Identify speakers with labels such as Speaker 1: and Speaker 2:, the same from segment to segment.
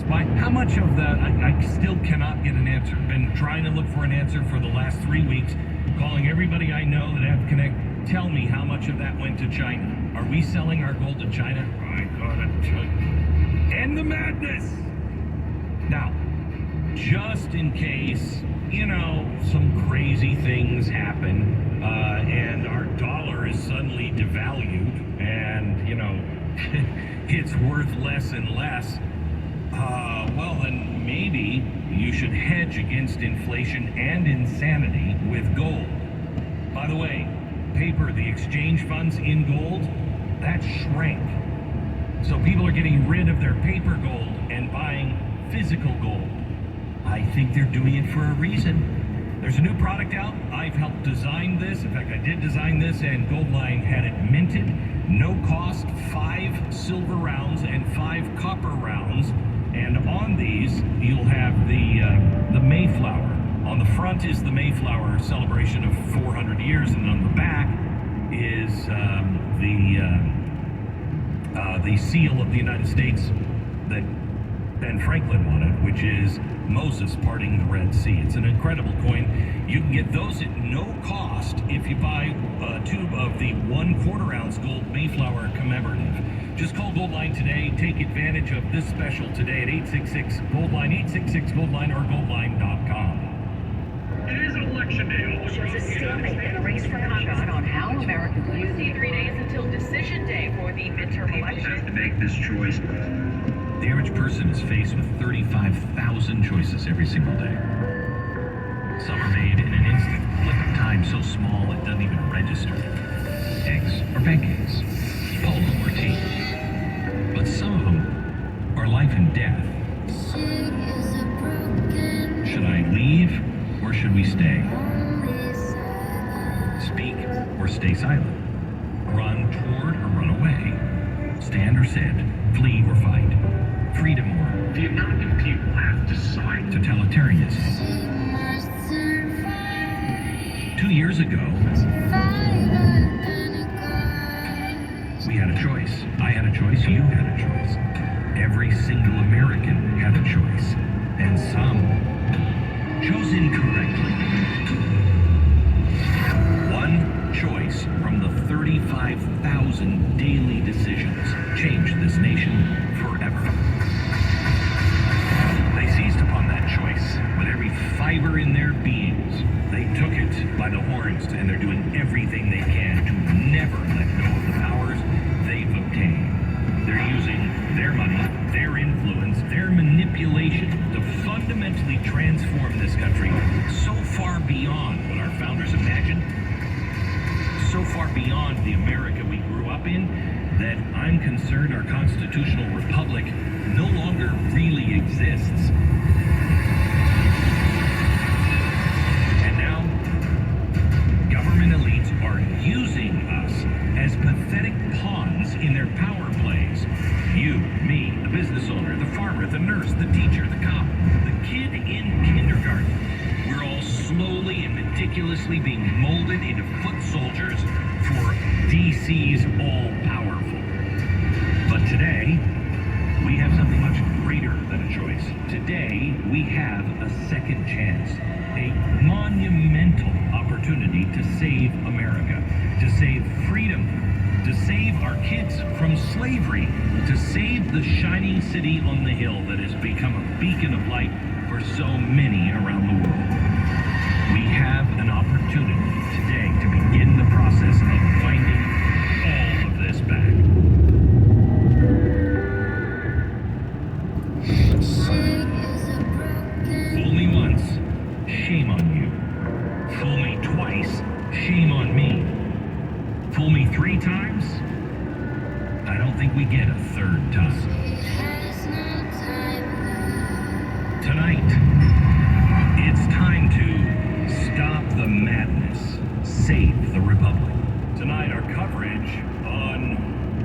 Speaker 1: Spy, how much of that, I still cannot get an answer. Been trying to look for an answer for the last 3 weeks, calling everybody I know that have Connect. Tell me how much of that went to China. Are we selling our gold to China? I gotta tell you. End the madness! Now, just in case, some crazy things happen, and our dollar is suddenly devalued, and, it's worth less and less, well, then maybe you should hedge against inflation and insanity with gold. By the way, paper, the exchange funds in gold, that shrank. So people are getting rid of their paper gold and buying physical gold. I think they're doing it for a reason. There's a new product out. I've helped design this. In fact, I did design this, and Goldline had it minted. No cost, 5 silver rounds and 5 copper rounds. And on these, you'll have the Mayflower. On the front is the Mayflower celebration of 400 years, and on the back is the seal of the United States that Ben Franklin wanted, which is Moses parting the Red Sea. It's an incredible coin. You can get those at no cost if you buy a tube of the 1/4 ounce gold Mayflower commemorative. Just call Goldline today. Take advantage of this special today at 866-GOLDLINE, 866-GOLDLINE, or goldline.com.
Speaker 2: It is an election day.
Speaker 3: It shows a stalemate in the race for Congress on how Americans view the 3 days until decision day for the midterm election.
Speaker 2: Have to make this choice.
Speaker 1: The average person is faced with 35,000 choices every single day. Some are made in an instant, blink of time so small it doesn't even register. Eggs or pancakes, polo or tea. But some of them are life and death. Should I leave or should we stay? Speak or stay silent? Run toward or run away? Stand or sit? Flee or fight? Freedom or
Speaker 2: The American people have decided.
Speaker 1: totalitarianism? 2 years ago, we had a choice. I had a choice. You had a choice. Every single American had a choice. And some chose incorrectly. One choice from the 35,000 daily decisions changed this nation forever. They seized upon that choice with every fiber in their beings. They took it by the horns, and they're doing everything they can to never let go of the powers they've obtained. They're using their money, their influence, their manipulation to fundamentally transform this country so far beyond what our founders imagined, so far beyond the America we grew up in, that I'm concerned our constitutional republic no longer really exists. And now, government elites are using us as pathetic pawns in their power plays. You, me, the business owner, the farmer, the nurse, the teacher, the cop, the kid in kindergarten. We're all slowly and meticulously being molded into foot soldiers for DC's all-powerful. But today, we have something much greater than a choice. Today, we have a second chance, a monumental opportunity to save America, to save freedom, to save our kids from slavery, to save the shining city on the hill that has become a beacon of light for so many around the world. We have an opportunity today to begin the process of finding all of this back. Fool me once, shame on you. Fool me twice, shame on me. Fool me 3 times, I don't think we get a third time. Tonight, it's time to stop the madness, save the republic. Tonight, our coverage on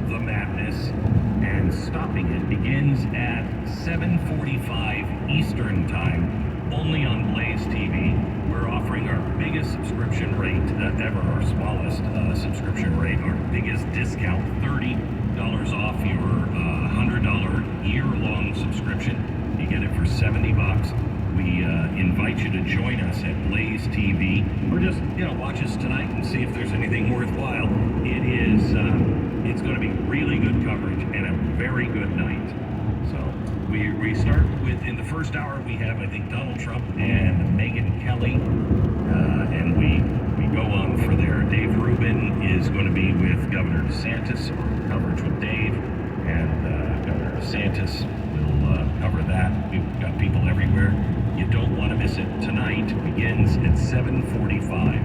Speaker 1: the madness and stopping it begins at 7:45 Eastern Time, only on Blaze TV. We're offering our biggest subscription rate ever, our smallest subscription rate, our biggest discount, $30 off your $100 year-long subscription. invite you to join us at Blaze TV, or just watch us tonight and see if there's anything worthwhile. It's going to be really good coverage and a very good night. So we start with, in the first hour we have, I think, Donald Trump and Megyn Kelly, and we go on for there. Dave Rubin is going to be with Governor DeSantis, coverage with Dave, and Governor DeSantis will cover that. We've got people everywhere. You don't want to miss it. Tonight begins at 7:45.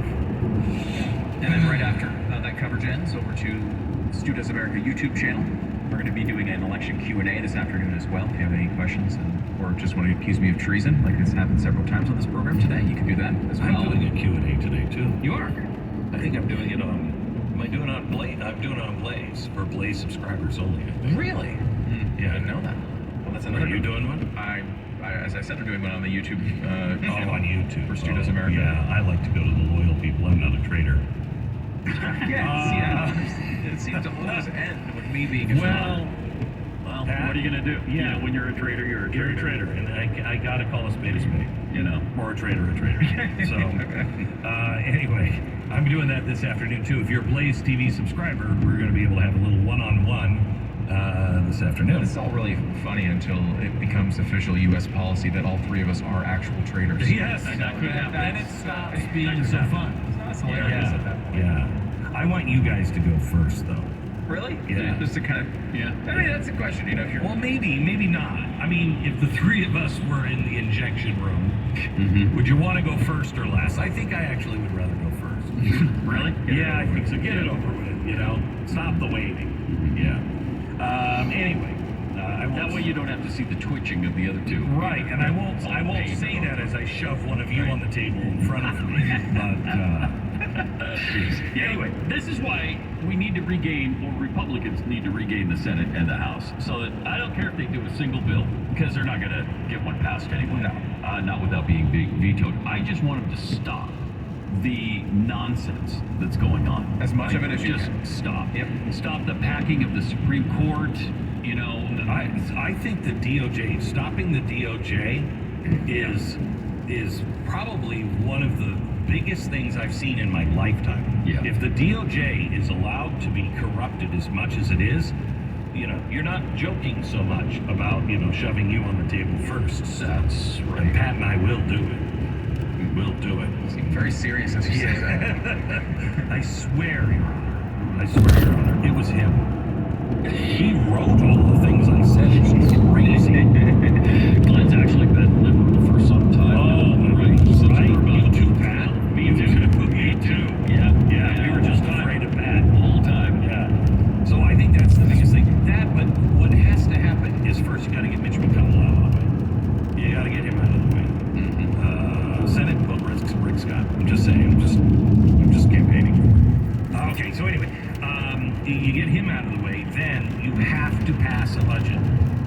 Speaker 4: And then right after that coverage ends, over to Stu Does America YouTube channel. We're going to be doing an election Q&A this afternoon as well. If you have any questions or just want to accuse me of treason, like it's happened several times on this program today, you can do that as well.
Speaker 1: I'm doing a Q&A today, too.
Speaker 4: You are?
Speaker 1: I think I'm doing it on... Am I doing it on Blaze? I'm doing it on Blaze, for Blaze subscribers only, I think.
Speaker 4: Really?
Speaker 1: Yeah.
Speaker 4: I didn't know that. Well, that's
Speaker 1: Are you doing one?
Speaker 4: As I said, I'm doing one on the YouTube.
Speaker 1: On YouTube.
Speaker 4: For Stu Does America.
Speaker 1: Yeah, I like to go to the loyal people. I'm not a traitor.
Speaker 4: It seems to always end with me being a
Speaker 5: Well,
Speaker 1: Pat,
Speaker 5: what are you going to do?
Speaker 1: Yeah.
Speaker 5: When you're a traitor, you're a traitor.
Speaker 1: You're a traitor, and I got to call a spade a spade. Or a traitor a traitor. So, anyway, I'm doing that this afternoon, too. If you're a Blaze TV subscriber, we're going to be able to have a little one-on-one this afternoon.
Speaker 4: It's all really funny until it becomes official U.S. policy that all three of us are actual traitors.
Speaker 1: Yes,
Speaker 5: that could happen.
Speaker 1: Then it stops being so fun.
Speaker 4: That's hilarious at that point.
Speaker 1: Yeah. I want you guys to go first, though.
Speaker 4: Really?
Speaker 1: Yeah.
Speaker 4: Just to kind of...
Speaker 5: Yeah.
Speaker 4: I mean, that's a question, if you're...
Speaker 1: Well, maybe not. I mean, if the three of us were in the injection room, would you want to go first or last? I think I actually would rather go first.
Speaker 5: Really?
Speaker 1: Yeah, I think so. Get it over with, Stop the waiting. Yeah. Anyway.
Speaker 5: That way you don't have to see the twitching of the other two.
Speaker 1: Right, and I won't say that as I shove one of you on the table in front of me. But,
Speaker 5: Anyway, this is why we need to regain, or Republicans need to regain the Senate and the House. So that I don't care if they do a single bill, because they're not going to get one passed anyway.
Speaker 4: No.
Speaker 5: Not without being vetoed. I just want them to stop the nonsense that's going on.
Speaker 4: As much of it as you
Speaker 5: just
Speaker 4: can.
Speaker 5: stop.
Speaker 4: Yep.
Speaker 5: Stop the packing of the Supreme Court.
Speaker 1: I think the DOJ, stopping the DOJ is probably one of the biggest things I've seen in my lifetime.
Speaker 5: Yeah.
Speaker 1: If the DOJ is allowed to be corrupted as much as it is, you're not joking so much about, shoving you on the table first.
Speaker 5: That's right.
Speaker 1: And Pat and I will do it. We will do it.
Speaker 4: You seem very serious as you say that.
Speaker 1: I swear, Your Honor. I swear, Your Honor. It was him. He wrote all the things I said. It's crazy.
Speaker 5: Glenn's actually been liberal for some time.
Speaker 1: Oh,
Speaker 5: right. Since we
Speaker 1: Right.
Speaker 5: were about
Speaker 1: You too, Pat.
Speaker 5: Me too.
Speaker 1: Me too.
Speaker 5: Yeah.
Speaker 1: Yeah, we were just afraid of Pat.
Speaker 5: The whole time.
Speaker 1: Yeah. So I think that's the biggest thing. But what has to happen is first you got to get Mitch McConnell out of the way. You got to get him out of the way. Senate, well, Rick Scott. I'm just saying. I'm just campaigning. Okay. So anyway, you get him out of the way, then you have to pass a budget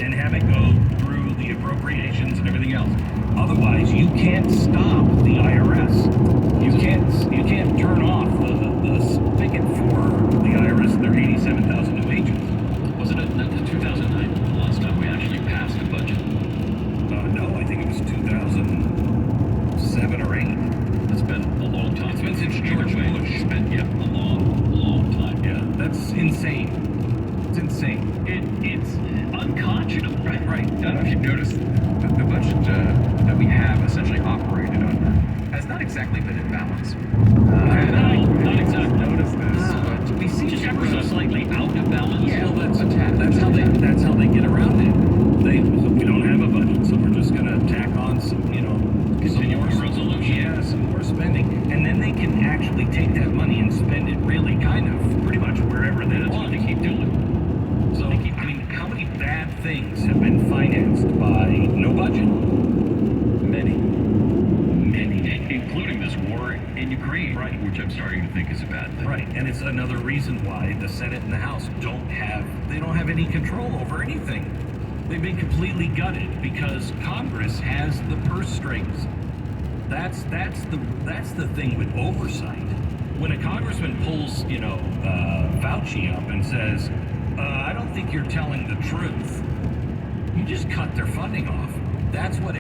Speaker 1: and have it go through the appropriations and everything else. Otherwise, you can't stop the IRS. You can't turn off the spigot for the IRS. There are 87,000 new agents.
Speaker 5: Wasn't it 2009 the last time we actually passed a budget?
Speaker 1: No, I think it was 2007 or 8.
Speaker 5: It's been a long time.
Speaker 1: It's been since George
Speaker 5: Either way,
Speaker 1: Bush.
Speaker 5: It's been, a long time.
Speaker 1: Yeah, that's insane. It's insane.
Speaker 5: It's unconscionable.
Speaker 4: Right. I don't know if you've noticed, the budget that we have essentially operated under has not exactly been in balance.
Speaker 5: Not exactly.
Speaker 4: Notice this, but we see
Speaker 5: Just ever so slightly out of balance.
Speaker 4: Yeah,
Speaker 1: Well,
Speaker 4: a tad.
Speaker 1: that's how they get around it. We don't have a budget, so we're just gonna tack on some,
Speaker 5: Continuing resolution.
Speaker 1: Yeah, some more spending, and then they can actually take that money and spend it really kind of pretty much wherever they
Speaker 5: That's what
Speaker 1: want.
Speaker 5: they keep doing.
Speaker 1: So, I mean, how many bad things have been financed by no budget? Many.
Speaker 5: Including this war in Ukraine,
Speaker 1: Right.
Speaker 5: which I'm starting to think is a bad thing.
Speaker 1: Right, and it's another reason why the Senate and the House don't have any control over anything. They've been completely gutted because Congress has the purse strings. That's the thing with oversight. When a congressman pulls, Fauci up and says, "I don't think you're telling the truth," you just cut their funding off. That's what